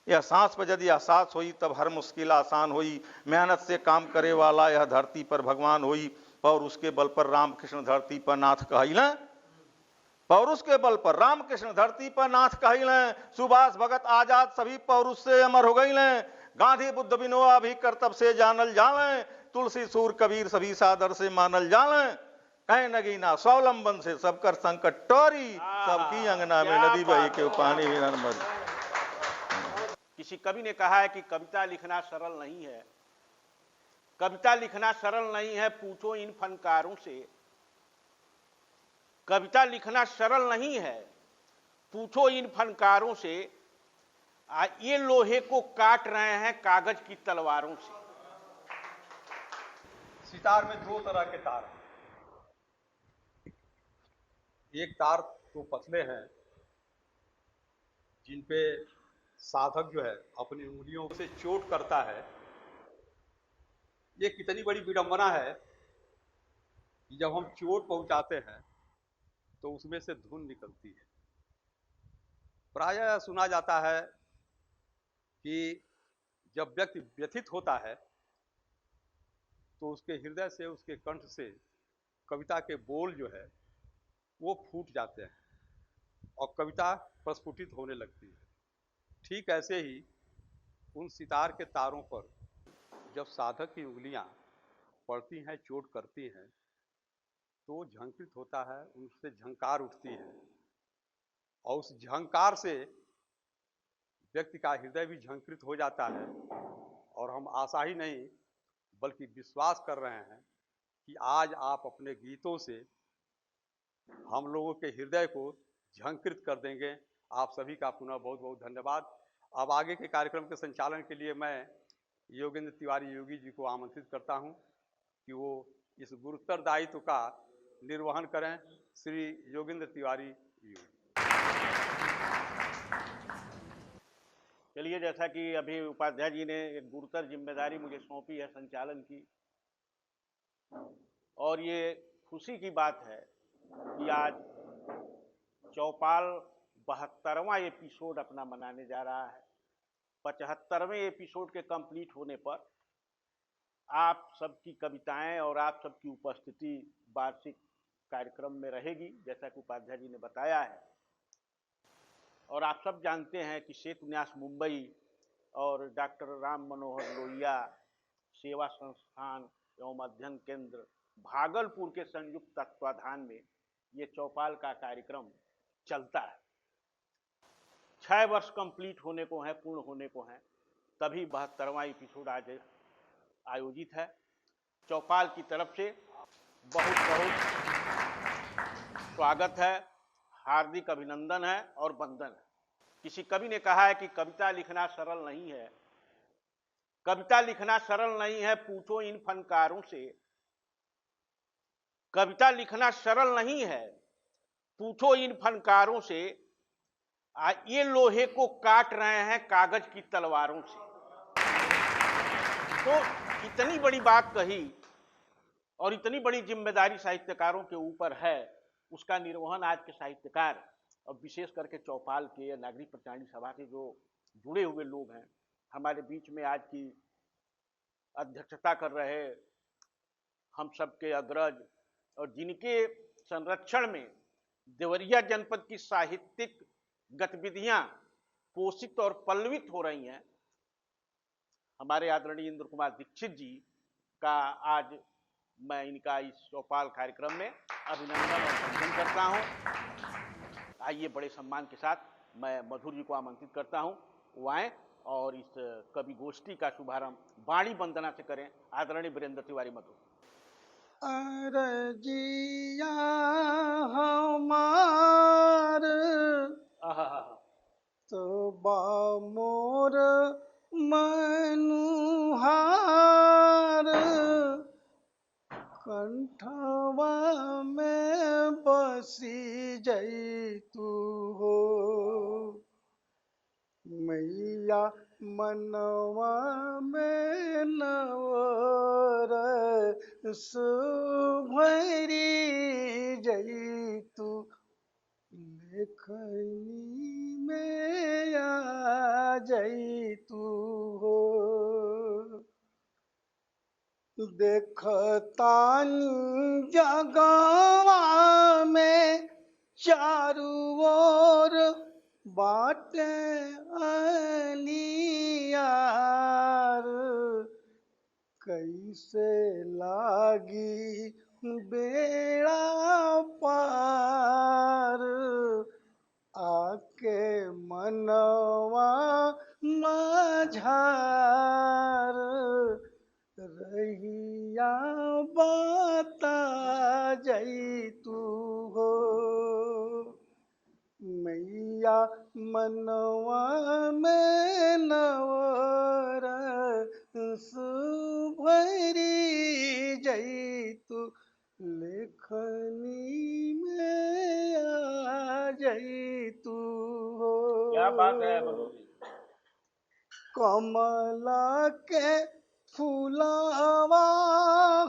यह सांस पर यदि एहसास होई तब हर मुश्किल आसान होई। मेहनत से काम करे वाला यह धरती पर भगवान होई। और उसके बल पर रामकृष्ण धरती पर नाथ कहिल। पौरुष के बल पर रामकृष्ण धरती पर नाथ कहिल। सुभाष भगत आजाद सभी पौरुष से अमर हो गई। गांधी बुद्ध विनोबा भी करतब से जानल जाले। तुलसी सूर कबीर सभी सादर से मानल जाले। कहे नगीना स्वावलंबन से सबकर संकट टोरी। सबकी अंगना में नदी बही के पानी भी नर्मद। किसी कवि ने कहा है कि कविता लिखना सरल नहीं है। कविता लिखना सरल नहीं है, पूछो इन फनकारों से। कविता लिखना सरल नहीं है, पूछो इन फनकारों से। ये लोहे को काट रहे हैं कागज की तलवारों से। सितार में दो तरह के तार हैं। एक तार तो पतले हैं जिन पे साधक जो है अपनी उंगलियों से चोट करता है। ये कितनी बड़ी विडंबना है कि जब हम चोट पहुंचाते हैं तो उसमें से धुन निकलती है। प्रायः सुना जाता है कि जब व्यक्ति व्यथित होता है तो उसके हृदय से, उसके कंठ से कविता के बोल जो है वो फूट जाते हैं और कविता प्रस्फुटित होने लगती है। ठीक ऐसे ही उन सितार के तारों पर जब साधक की उंगलियां पड़ती हैं, चोट करती हैं, तो झंकृत होता है, उनसे झंकार उठती है और उस झंकार से व्यक्ति का हृदय भी झंकृत हो जाता है। और हम आशा ही नहीं बल्कि विश्वास कर रहे हैं कि आज आप अपने गीतों से हम लोगों के हृदय को झंकृत कर देंगे। आप सभी का पुनः बहुत बहुत धन्यवाद। अब आगे के कार्यक्रम के संचालन के लिए मैं योगेंद्र तिवारी योगी जी को आमंत्रित करता हूं कि वो इस गुरुतर दायित्व का निर्वहन करें। श्री योगेंद्र तिवारी योगी। चलिए, जैसा कि अभी उपाध्याय जी ने एक गुरुतर जिम्मेदारी मुझे सौंपी है संचालन की, और ये खुशी की बात है कि आज चौपाल 72वां एपिसोड अपना मनाने जा रहा है। 75वें एपिसोड के कंप्लीट होने पर आप सबकी कविताएं और आप सबकी उपस्थिति वार्षिक कार्यक्रम में रहेगी, जैसा कि उपाध्याय जी ने बताया है। और आप सब जानते हैं कि सेतु न्यास मुंबई और डॉक्टर राम मनोहर लोहिया सेवा संस्थान एवं अध्ययन केंद्र भागलपुर के संयुक्त तत्वाधान में ये चौपाल का कार्यक्रम चलता है। 6 वर्ष कंप्लीट होने को है, पूर्ण होने को है, तभी 72वां एपिसोड आज आयोजित है। चौपाल की तरफ से बहुत बहुत स्वागत है, हार्दिक अभिनंदन है और वंदन है। किसी कवि ने कहा है कि कविता लिखना सरल नहीं है। कविता लिखना सरल नहीं है, पूछो इन फनकारों से। कविता लिखना सरल नहीं है, पूछो इन फनकारों से। ये लोहे को काट रहे हैं कागज की तलवारों से। तो इतनी बड़ी बात कही और इतनी बड़ी जिम्मेदारी साहित्यकारों के ऊपर है, उसका निर्वहन आज के साहित्यकार और विशेष करके चौपाल के या नागरिक प्रचारणी सभा के जो जुड़े हुए लोग हैं, हमारे बीच में आज की अध्यक्षता कर रहे हम सबके अग्रज और जिनके संरक्षण में देवरिया जनपद की साहित्यिक गतिविधियां पोषित और पल्लवित हो रही हैं, हमारे आदरणीय इंद्र कुमार दीक्षित जी का आज मैं इनका इस चौपाल कार्यक्रम में अभिनंदन और वंदन करता हूं। आइए बड़े सम्मान के साथ मैं मधुर जी को आमंत्रित करता हूं, वो आए और इस कवि गोष्ठी का शुभारंभ वाणी वंदना से करें। आदरणीय वीरेंद्र तिवारी मधुर। अरजिया हमार तो बामोर मनुहार, कंठवा में बसी जई तू हो मैया, मनवा में नवर सुभरी जई तू, लेखनी में आ जई तू हो। देखतानी जगवा में चारू ओर बाटे अनियार, कैसे लागी बेड़ा पार, आके मनवा माझार, रहिया बता जई तू हो। मैया मनवा में नवरस भरी जई तू, लेखनी में आ जई तू हो। क्या बात है मनोज जी। कमला के फूलवा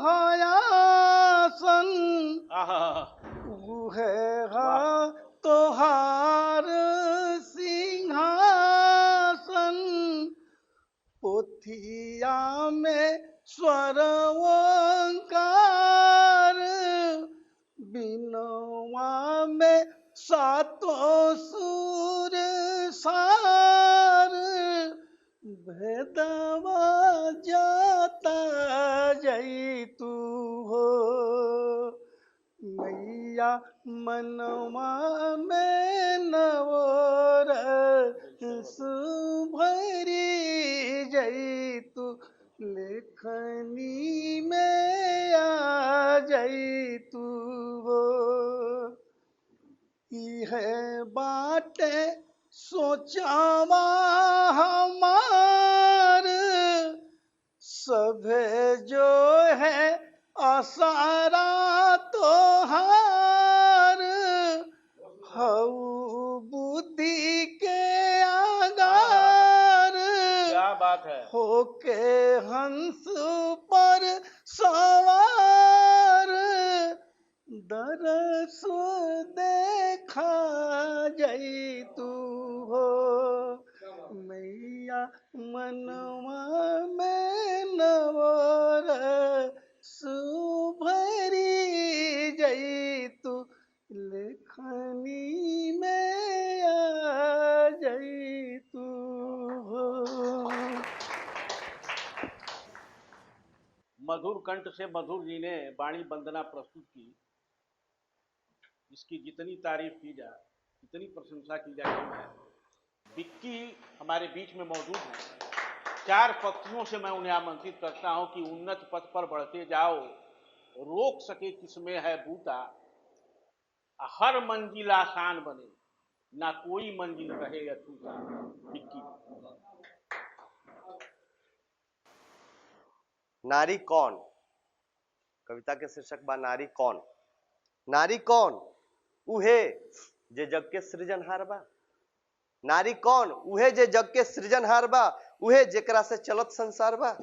हयासन, आहा, उहे हा तोहार सिंहासन, पोथिया में स्वर ओंकार, बिनवा में सातों सुर सार, भेदवा जाता जई तू हो। मैया मनवा में नवरस भरी जई तू, लेखनी में आ जई तू हो। इहे बाटे सोचावा हमार, सभे जो है आसारा तोहार, हऊ बुद्धि के आगार, क्या बात है। होके हंस पर सवार, दरस देखा जई तू हो। मैया मनवा में नवरस भरी जई तू, लेखनी में आ जई तू हो। मधुर कंठ से मधुर जी ने वाणी वंदना प्रस्तुत की। इसकी जितनी तारीफ की जाए, जितनी प्रशंसा की जाए कम है। विक्की हमारे बीच में मौजूद हैं। 4 पक्षियों से मैं उन्हें आमंत्रित करता हूं कि उन्नत पथ पर बढ़ते जाओ, रोक सके किसमें है बूता, हर मंजिल आसान बने, ना कोई मंजिल रहे अछूता। विक्की। नारी कौन, कविता के शीर्षक बा नारी कौन। नारी कौन उहे जे जग के सृजनहार बा। नारी कौन उहे जे जग के सृजनहार बा, उहे जेकरा से चलत संसार बा,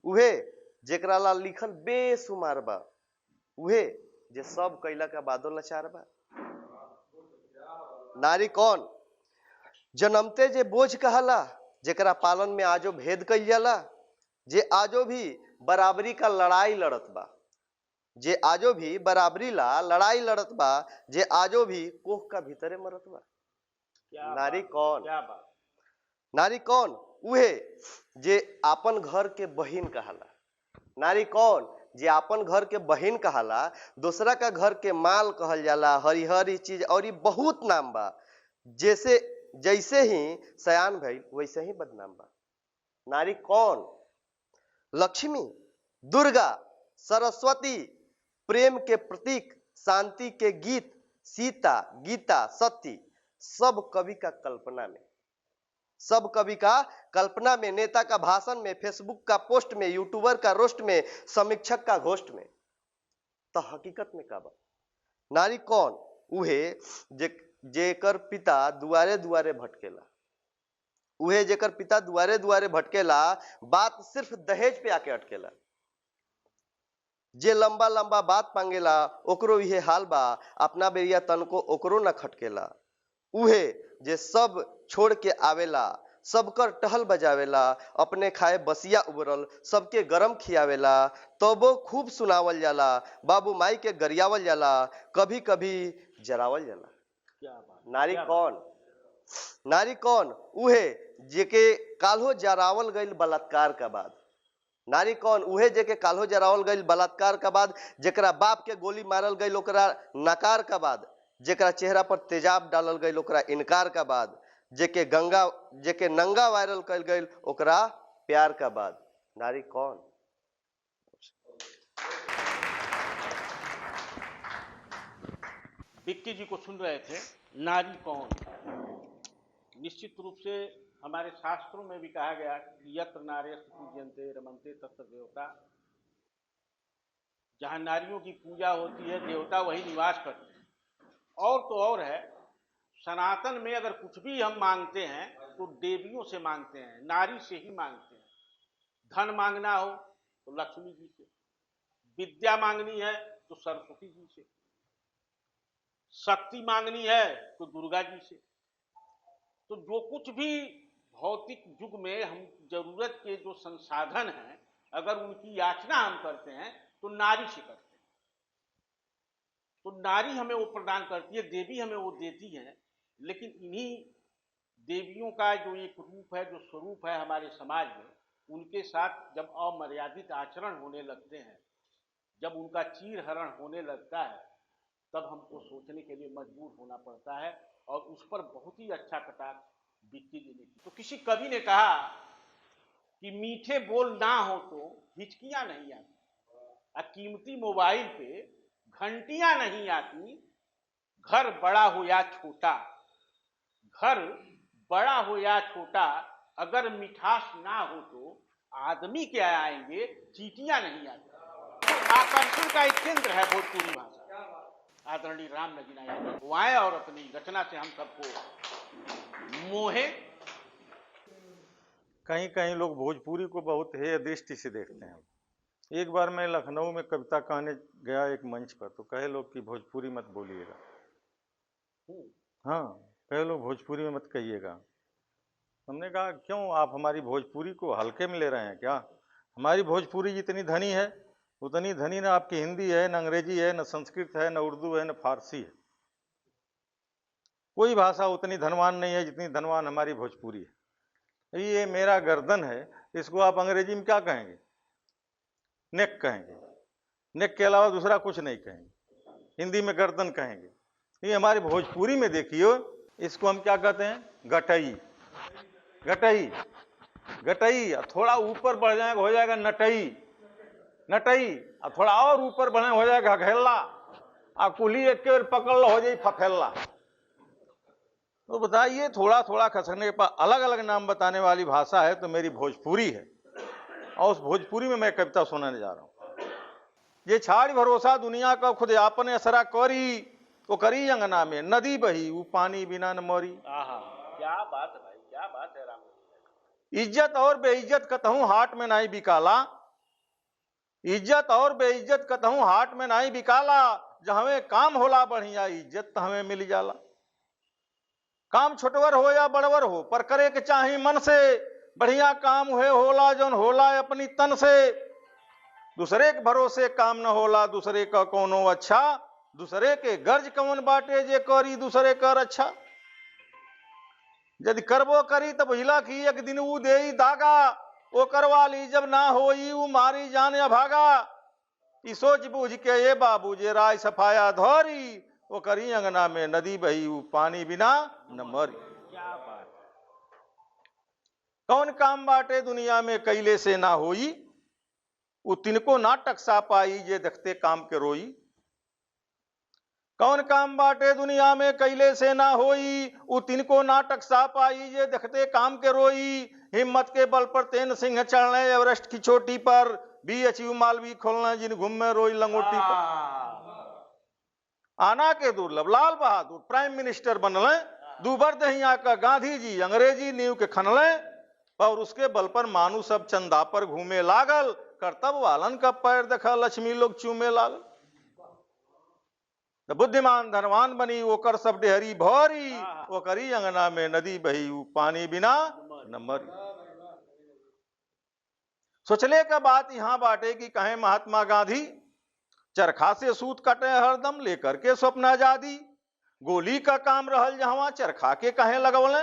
उहे जेकरा ला लिखल बेसुमार बा, उहे जे सब कैला का बादो लाचार बा। नारी कौन जन्मते जे बोझ कहला, जेकरा पालन में आजो भेद कइल जाला, जे आजो भी बराबरी का लड़ाई लड़त बा, जे आजो भी बराबरी ला लड़ाई लड़त बा, जे आजो भी कोख का भीतरे मरत बा। नारी कौन? क्या बात। नारी कौन उहे जे आपन घर के बहिन कहाला। नारी कौन जे आपन घर के बहिन कहाला, दूसरा का घर के माल कहल जाला, हरी चीज और बहुत नाम बा। जैसे ही सयान भइल वैसे ही बदनाम बा। नारी कौन? लक्ष्मी, दुर्गा, सरस्वती, प्रेम के प्रतीक, शांति के गीत, सीता, गीता, सती, सब कवि का कल्पना में, सब कवि का कल्पना में, नेता का भाषण में, फेसबुक का पोस्ट में, यूट्यूबर का रोस्ट में, समीक्षक का घोस्ट में। तो हकीकत में का बा? नारी कौन उहे जेकर पिता दुआरे दुआरे भटकेला, उहे जेकर पिता दुआरे दुआरे भटकेला, बात सिर्फ दहेज पे आके अटकेला। जे लंबा लंबा बात मांगेला ओकरो इहे हाल बा, अपना बेरिया तन को ओकरो न खटकेला। उहे जे सब छोड़ के आवेला, सबकर टहल बजावेला, अपने खाए बसिया उबरल, सबके गरम खियावेला, तबो खूब सुनावल जाला, बाबू माई के गरियावल जाला, कभी कभी जरावल जाला। क्या बात, नारी क्या कौन? नारी कौन? उहे जेके काल्हो जरावल गईल बलात्कार का बाद। नारी कौन? उहे जेके काल्हो जरावल गईल बलात्कार का बाद, जेकरा बाप के गोली मारल गईल ओकरा नकार का बाद, जेकरा चेहरा पर तेजाब डालल गईल ओकरा इनकार का बाद, जेके नंगा वायरल कल गईल ओकरा प्यार का बाद। नारी कौन? विक्की जी को सुन रहे थे, नारी कौन। निश्चित रूप से हमारे शास्त्रों में भी कहा गया कि यत्र नार्यस्तु पूज्यन्ते रमन्ते तत्र देवता, जहां नारियों की पूजा होती है देवता वही निवास करते हैं। और तो और है, सनातन में अगर कुछ भी हम मांगते हैं तो देवियों से मांगते हैं, नारी से ही मांगते हैं। धन मांगना हो तो लक्ष्मी जी से, विद्या मांगनी है तो सरस्वती जी से, शक्ति मांगनी है तो दुर्गा जी से। तो जो कुछ भी भौतिक युग में हम जरूरत के जो संसाधन हैं, अगर उनकी याचना हम करते हैं तो नारी से करते हैं। तो नारी हमें वो प्रदान करती है, देवी हमें वो देती है। लेकिन इन्हीं देवियों का जो एक रूप है, जो स्वरूप है हमारे समाज में, उनके साथ जब अमर्यादित आचरण होने लगते हैं, जब उनका चीरहरण होने लगता है, तब हमको सोचने के लिए मजबूर होना पड़ता है। और उस पर बहुत ही अच्छा कटाक्ष विक्की जी ने की। तो किसी कवि ने कहा कि मीठे बोल ना हो तो हिचकियां नहीं आती, कीमती मोबाइल पे घंटियां नहीं आती, घर बड़ा हो या छोटा, घर बड़ा हो या छोटा, अगर मिठास ना हो तो आदमी क्या आएंगे, चीटियां नहीं आती। तो आकर्षण का एक केंद्र है भोजपुरी भाषा। आदरणीय राम नगीना यादव वो आए और अपनी रचना से हम सबको मोहे। कहीं कहीं लोग भोजपुरी को बहुत हेय दृष्टि से देखते हैं। एक बार मैं लखनऊ में कविता कहने गया एक मंच पर, तो कहे लोग कि भोजपुरी मत बोलिएगा। हाँ, कहे लोग भोजपुरी में मत कहिएगा। हमने कहा क्यों, आप हमारी भोजपुरी को हल्के में ले रहे हैं क्या? हमारी भोजपुरी जितनी धनी है उतनी धनी न आपकी हिंदी है, न अंग्रेजी है, न संस्कृत है, न उर्दू है, न फारसी है। कोई भाषा उतनी धनवान नहीं है जितनी धनवान हमारी भोजपुरी है। ये मेरा गर्दन है, इसको आप अंग्रेजी में क्या कहेंगे? नेक कहेंगे। नेक के अलावा दूसरा कुछ नहीं कहेंगे। हिंदी में गर्दन कहेंगे। ये हमारी भोजपुरी में देखिए, इसको हम क्या कहते हैं? गटई। गटई गटई। थोड़ा ऊपर बढ़ जाएगा हो जाएगा नटई। नटई। और थोड़ा और ऊपर बढ़े हो जाएगा घघेला। और कुली एक के पकड़ लो हो जाए फफेला। तो बताइए, थोड़ा थोड़ा खसकने के पास अलग अलग नाम बताने वाली भाषा है तो मेरी भोजपुरी है। और उस भोजपुरी में मैं कविता सुनाने जा रहा हूं। ये छाड़ भरोसा दुनिया का खुद आपने असरा करी, तो करी अंगना में नदी बही वो पानी बिना न मोरी। क्या बात है भाई, क्या बात है राम। इज्जत और बेइज्जत कतहूं हाट में नहीं बिकाला। इज्जत और बेइज्जत कतहूं हाट में नहीं बिकाला। जहां काम होला बढ़िया इज्जत तो हमें मिल जाला। काम छोटवर हो या बड़वर हो, पर करे के चाहे मन से। बढ़िया काम हुए होला जौन होला अपनी तन से। दूसरे के भरोसे काम न होला दूसरे का कोनो अच्छा। दूसरे के गर्ज कौन बाटे जे करी दूसरे कर अच्छा। यदि करबो करी तब हिला की एक दिन ऊ देई दागा। वो करवा ली जब ना होई ऊ मारी जान या भागा। ई सोच बूझ के ये बाबू जे राय सफाया धोरी। वो करी अंगना में नदी बही ऊ पानी बिना न मरी। क्या बात। कौन काम बाटे दुनिया में कैले से ना होई। ऊ तिनको ना टकसा पाई जे देखते काम के रोई। कौन काम बाटे दुनिया में कैले से ना होई। ऊ तिनको ना टकसा पाई जे देखते काम के रोई। हिम्मत के बल पर तेन सिंह चढ़ने एवरेस्ट की चोटी पर। BHU मालवी खोलना जिन घूम में रोई लंगोटी पर। आना के दुर्लभ लाल बहादुर प्राइम मिनिस्टर बनले। दूबर दहिया का गांधी जी अंग्रेजी नींव के खनले। और उसके बल पर मानू सब चंदा पर घूमे लागल। कर्तव्य वालन का पैर देखा लक्ष्मी लोग चूमे लागल। बुद्धिमान धनवान बनी वो कर सब डेहरी भौरी। वो करी अंगना में नदी बही पानी बिना न मरी। सोचले का बात यहां बाटे कि कहे महात्मा गांधी, चरखा से सूत कटे हरदम लेकर के स्वप्न आजादी, गोली का काम रहल जहां चरखा के कहे लगवले,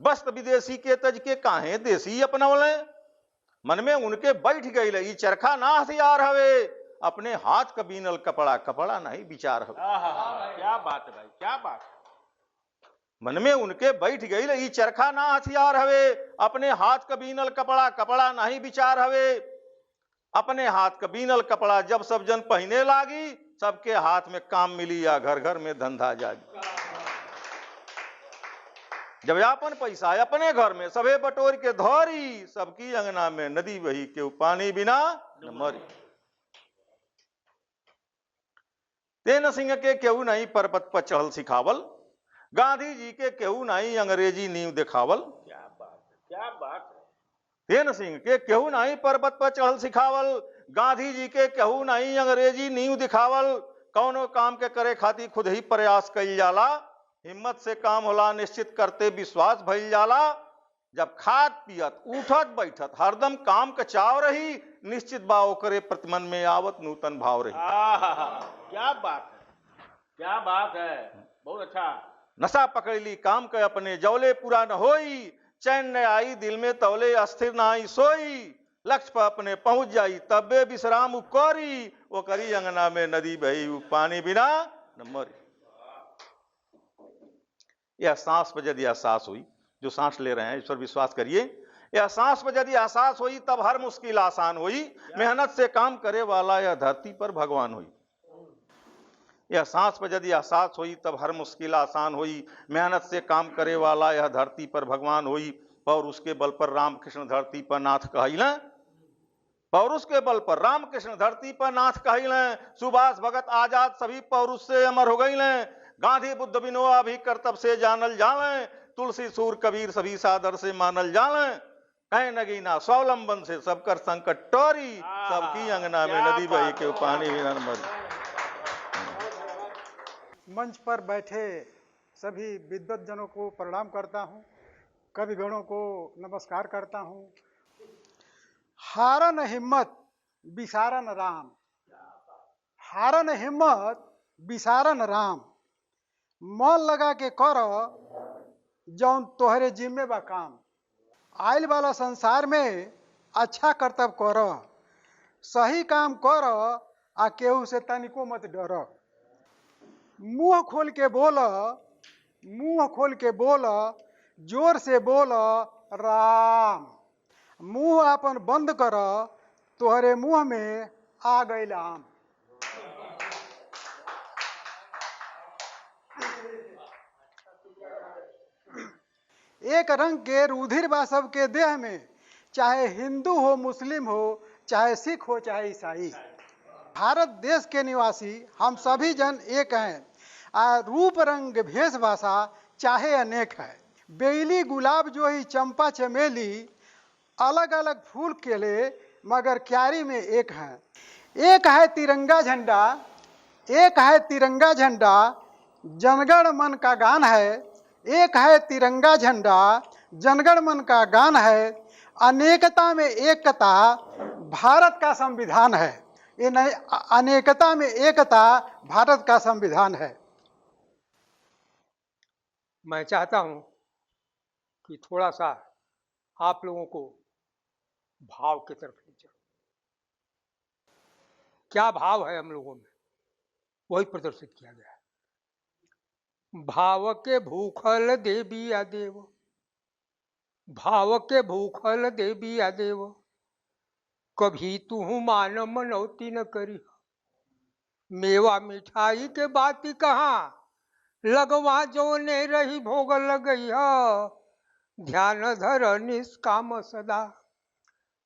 वस्त्र विदेशी के तज के काहे देसी अपनवले। मन में उनके बैठ गई लगी चरखा ना हथियार हवे, अपने हाथ का बीनल कपड़ा कपड़ा नहीं विचार हवे। क्या बात है भाई, क्या बात है। मन में उनके बैठ गई लगी चरखा ना हथियार हवे, अपने हाथ का बीनल कपड़ा कपड़ा नहीं विचार हवे। अपने हाथ का बीनल कपड़ा जब सब जन पहने लागी, सबके हाथ में काम मिली या घर घर में धंधा जागी। जब अपन पैसा अपने घर में सबे बटोर के धौरी, सबकी अंगना में नदी बही के पानी बिना न मरी। तेन सिंह के केहू नहीं पर्वत पर चढ़ल सिखावल, गांधी जी के केहू नहीं अंग्रेजी नींव दिखावल। क्या बात है, क्या बात है। तेन सिंह के केहू नहीं पर्वत पर चढ़ल सिखावल, गांधी जी के केहू नहीं अंग्रेजी नींव दिखावल। कौनो काम के करे खातिर खुद ही प्रयास कइल जाला, हिम्मत से काम होला निश्चित करते विश्वास भइल जाला। जब खात पियत उठत बैठत हरदम काम का चाव रही, निश्चित बा ओकरे प्रतिमन में आवत नूतन भाव रही। क्या बात है, क्या बात है, बहुत अच्छा। नशा पकड़ली काम के अपने जौले पूरा न होई, चैन न आई दिल में तौले अस्थिर न आई सोई। लक्ष्य पर अपने पहुंच जाई तबे विश्राम उकोरी, वो करी अंगना में नदी बही पानी बिना न मरी। यह सांस पर यदि एहसास हुई, जो सांस ले रहे हैं इस पर विश्वास करिए, यह सांस पर यदि एहसास हुई तब हर मुश्किल आसान हुई। मेहनत से काम करे वाला यह धरती पर भगवान हुई। यह सांस पर यदि एहसास हुई तब हर मुश्किल आसान हुई। मेहनत से काम करे वाला यह धरती पर भगवान हुई। और उसके बल पर रामकृष्ण धरती पर नाथ कहिल, पौरुष के बल पर रामकृष्ण धरती पर नाथ कहिल। सुभाष भगत आजाद सभी पौरुष से अमर हो गई। गांधी बुद्ध बिनोआ भी कर्तव्य से जानल जाले, तुलसी सूर कबीर सभी सादर से मानल जाले। कहे नगीना स्वावलंबन से सबकर संकट टोरी, सबकी अंगना में नदी बही के पानी बिना न मरी। मंच पर बैठे सभी विद्वत जनों को प्रणाम करता हूँ, कविगणों को नमस्कार करता हूँ। हारन हिम्मत विसारन राम, हारन हिम्मत विसारन राम, मन लगा के कर जौन तोहरे जिम्मे बा काम। आइल वाला संसार में अच्छा कर्तव्य कर, सही काम कर, आ केहू से तनिको मत डर। मुंह खोल के बोल, मुंह खोल के बोल, जोर से बोल राम। मुंह अपन बंद कर, तोहरे मुंह में आ गइल आम। एक रंग के रुधिर बा सबके देह में, चाहे हिंदू हो मुस्लिम हो, चाहे सिख हो चाहे ईसाई। भारत देश के निवासी हम सभी जन एक हैं। रूप रंग भेष भाषा चाहे अनेक है, बेली गुलाब जो ही चंपा चमेली, अलग अलग फूल केले मगर क्यारी में एक है। एक है तिरंगा झंडा, एक है तिरंगा झंडा, जनगण मन का गान है। एक है तिरंगा झंडा, जनगण मन का गान है। अनेकता में एकता भारत का संविधान है। ये नहीं, अनेकता में एकता भारत का संविधान है। मैं चाहता हूं कि थोड़ा सा आप लोगों को भाव की तरफ ले जाऊं। क्या भाव है हम लोगों में, वही प्रदर्शित किया गया है। भाव के भूखल देविया देव, भाव के भूखल देविया देव, कभी तू मान मनौती न करी। मेवा मिठाई के बाती कहाँ, लगवा जो ने रही भोग लगई है। ध्यान धर निष्काम सदा,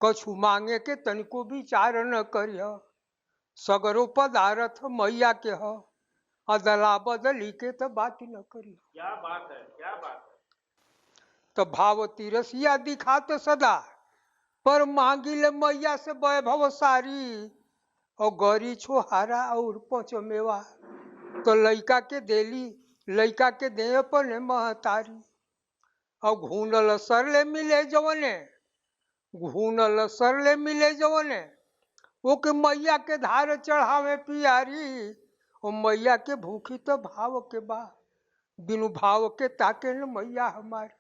कछु मांगे के तनिको विचार न करिय। सगरो पदार्थ मैया के ह, अदला बदली के तो बात न करिय। क्या बात है, क्या बात है। तो भाव तिरसिया दिखात सदा, पर मांगिल मैया से वैभव सारी। और गौरी छोहारा और पच मेवा, तो लइका के देली, लइका के देह पर महतारी। और घूनल सरले मिले जवने, घूनल सरले मिले जवने, वो के मैया के धार चढ़ावे पियारी, ओ मैया के भूखी तो भाव के बा, बिनु भाव के ताके न मैया हमारी,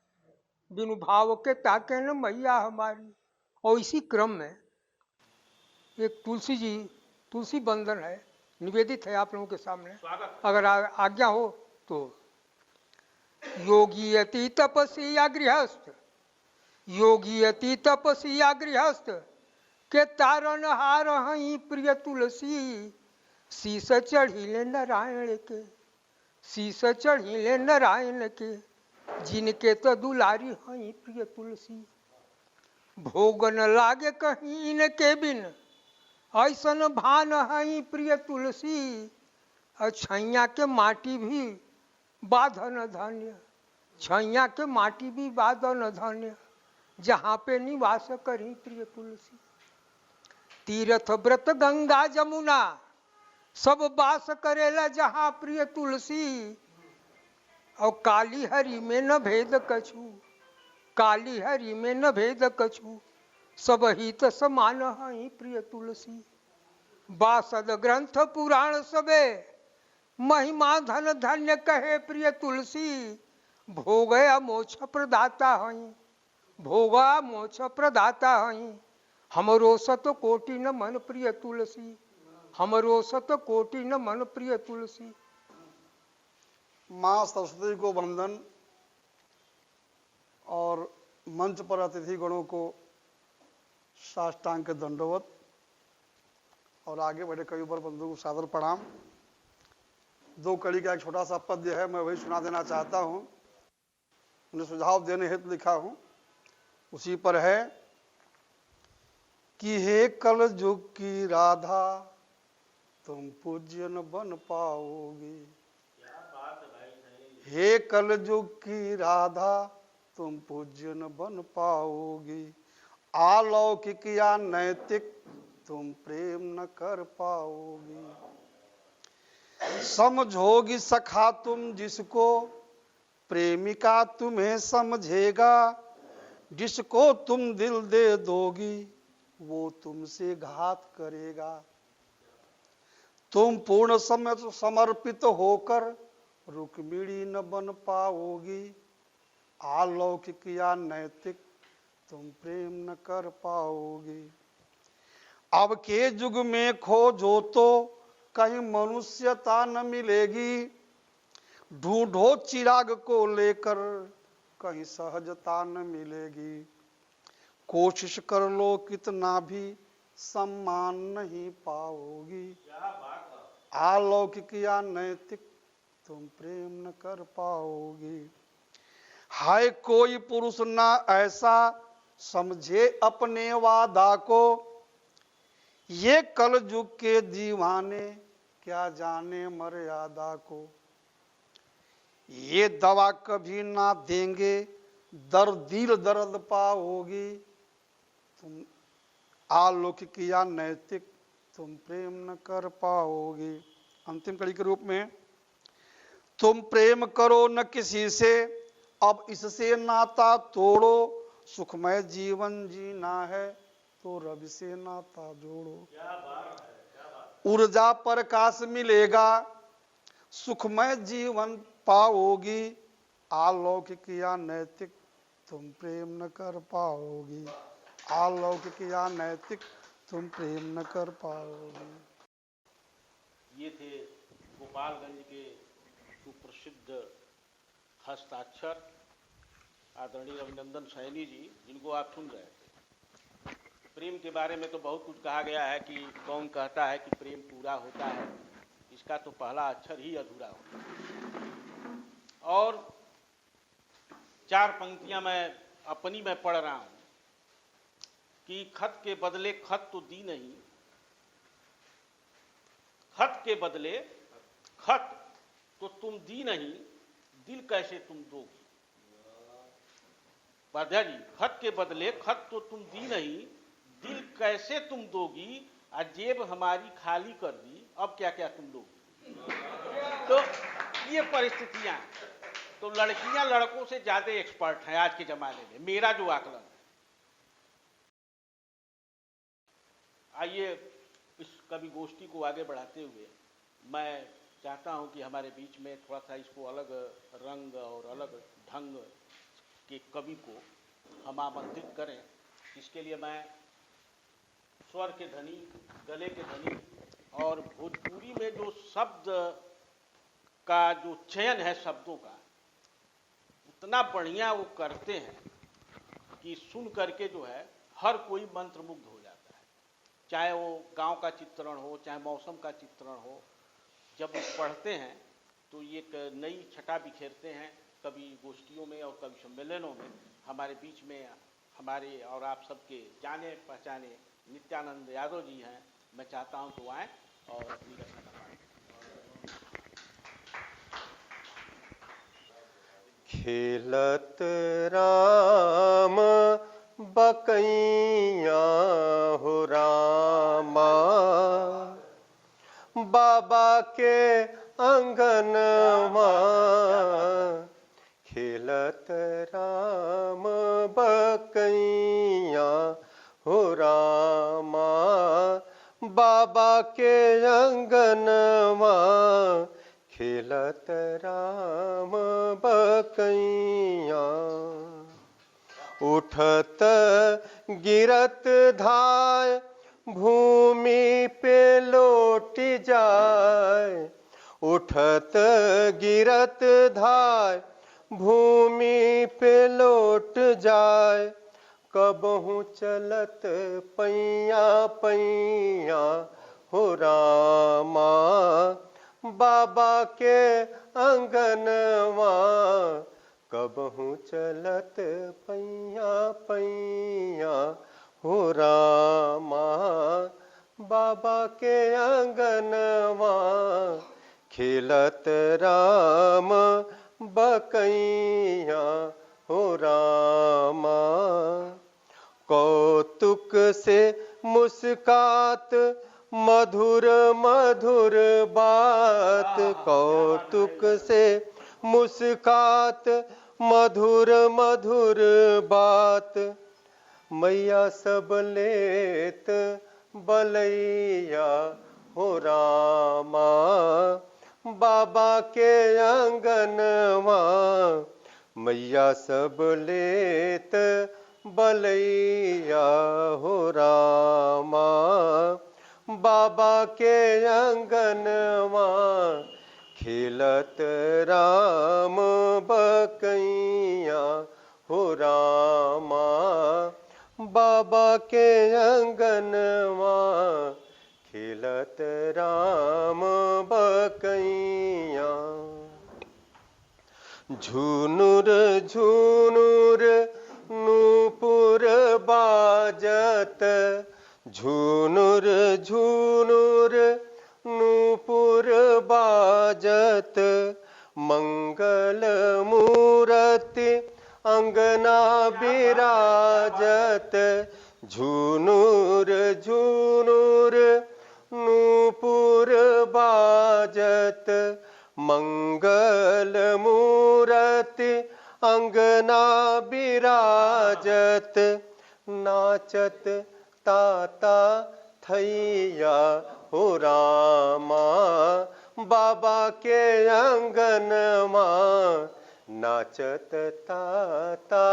बिनु भाव के ताके न मैया हमारी। और इसी क्रम में एक तुलसी बंदन है, निवेदित है आप लोगों के सामने, अगर आज्ञा हो तो। योगी अति तपसी या गृहस्थ, योगी अति तपसी या गृहस्थ, के तारन हार हई प्रिय तुलसी, शीस चढ़ीले नारायण के, शीस चढ़ीले नारायण के, जिनके तो दुलारी हई प्रिय तुलसी। भोग न लागे कहीं इनके बिन, ऐसन भान हई प्रिय तुलसी। छैया के माटी भी बाधन धन्य, छैया के माटी भी बाधन धन्य, जहाँ पे निवास करी प्रिय तुलसी। तीर्थ व्रत गंगा जमुना, सब वास करेला जहाँ प्रिय तुलसी। और काली हरि में न भेद कछु, काली हरि में न भेद कछु, सब हित समान हई प्रिय तुलसी। बासद ग्रंथ पुराण सबे, महिमा धन धन्य कहे प्रिय तुलसी। भोगया मोक्ष प्रदाता हई, भोगा मोक्ष प्रदाता हई, हमरो सत कोटि न मन प्रिय तुलसी, हमरो सत कोटि न मन प्रिय तुलसी। माँ सरस्वती को वंदन और मंच पर अतिथि गणों को साष्टांग के दंडवत और आगे बैठे कविवर बंधु को सादर प्रणाम। दो कड़ी का एक छोटा सा पद्य है, मैं वही सुना देना चाहता हूँ, उन्हें सुझाव देने हेतु लिखा हूँ। उसी पर है कि हे कल युग की राधा, तुम पूज्य न बन पाओगे। हे कल युग की राधा, तुम पूज्य न बन पाओगी। अलौकिक या नैतिक तुम प्रेम न कर पाओगी। समझोगी सखा तुम जिसको, प्रेमिका तुम्हें समझेगा। जिसको तुम दिल दे दोगी, वो तुमसे घात करेगा। तुम पूर्ण समर्पित होकर रुक्मिणी न बन पाओगी। अलौकिक या नैतिक तुम प्रेम न कर पाओगी। अब के युग में खोजो तो कहीं मनुष्यता न मिलेगी। ढूंढो चिराग को लेकर कहीं सहजता न मिलेगी। कोशिश कर लो कितना भी सम्मान नहीं पाओगी। अलौकिक या नैतिक तुम प्रेम न कर पाओगी। हाय कोई पुरुष ना ऐसा समझे अपने वादा को। ये कल युग के दीवाने क्या जाने मर्यादा को। ये दवा कभी ना देंगे, दिल दर्द पाओगी। तुम अलौकिक या नैतिक तुम प्रेम न कर पाओगी। अंतिम कड़ी के रूप में, तुम प्रेम करो न किसी से, अब इससे नाता तोड़ो। सुखमय जीवन जीना है तो रब से नाता जोड़ो। ऊर्जा प्रकाश मिलेगा, सुखमय जीवन पाओगी। अलौकिक या नैतिक तुम प्रेम न कर पाओगी। अलौकिक या नैतिक तुम प्रेम न कर पाओगी। ये थे गोपालगंज के सुप्रसिद्ध हस्ताक्षर आदरणीय अभिनंदन सैनी जी, जिनको आप सुन रहे थे। प्रेम के बारे में तो बहुत कुछ कहा गया है कि कौन कहता है कि प्रेम पूरा होता है, इसका तो पहला अक्षर ही अधूरा होता है। और चार पंक्तियां मैं पढ़ रहा हूं कि खत के बदले खत तो दी नहीं, खत के बदले खत तो तुम दी नहीं, दिल कैसे तुम दोगी। उपाध्याय जी, खत के बदले खत तो तुम दी नहीं, दिल कैसे तुम दोगी। जेब हमारी खाली कर दी, अब क्या क्या तुम दोगी। तो ये परिस्थितियां, तो तो लड़कियां लड़कों से ज्यादा एक्सपर्ट हैं आज के जमाने में, मेरा जो आकलन है। आइए इस कवि गोष्ठी को आगे बढ़ाते हुए मैं चाहता हूं कि हमारे बीच में थोड़ा सा इसको अलग रंग और अलग ढंग के कवि को हम आमंत्रित करें। इसके लिए मैं स्वर के धनी, गले के धनी और भोजपुरी में जो शब्द का जो चयन है शब्दों का, उतना बढ़िया वो करते हैं कि सुन करके जो है हर कोई मंत्रमुग्ध हो जाता है। चाहे वो गांव का चित्रण हो, चाहे मौसम का चित्रण हो, जब वो पढ़ते हैं तो ये एक नई छटा बिखेरते हैं। कवि गोष्ठियों में और कवि सम्मेलनों में हमारे बीच में हमारे और आप सबके जाने पहचाने नित्यानंद यादव जी हैं। मैं चाहता हूं तो आए और अपनी रचना करवाएं। खेलत राम बकैया हो रामा, बाबा के अंगनमा। खेलत राम बकैया हो रामा, बाबा के अंगनमा। खेलत राम बकैया, उठत गिरत धाय भूमि पे लौट जाए। उठत गिरत धाय भूमि पे लौट जाए। कबहू चलत पैया पैया हो रामा, बाबा के अंगनवा। कबहू चलत पैया पैया हो रामा, बाबा के अंगनवा। खेलत राम बकैया हो रामा, कौतुक से मुस्कात मधुर मधुर बात। कौतुक से मुस्कात मधुर मधुर बात। मैया सब लेत बलैया हो रामा, बाबा के अंगनवा। मैया सब लेत बलैया हो रामा, बाबा के अंगनवा। खेलत राम बकैया हो रामा, बाबा के अंगनवा। खेलत राम बकैया। झुनुर झुनुर नूपुर बाजत। झुनुर झुनुर नूपुर बाजत। मंगल मूरति अंगना विराजत। झुनुर झुनुर नूपुर बाजत। मंगल मूरति अंगना विराजत। नाचत ताता थैया हो रामा, बाबा के अंगनमा। नाचत ताता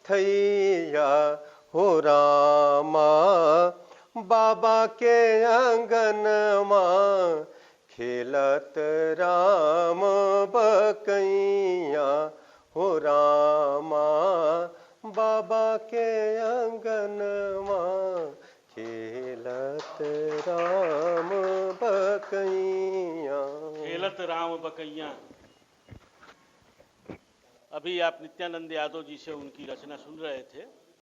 थैया हो रामा, बाबा के अंगनमा। खेलत राम बकैया हो रामा, बाबा के अंगनमा। खेलत राम बकैया। खेलत राम बकैया। अभी आप नित्यानंद यादव जी से उनकी रचना सुन रहे थे।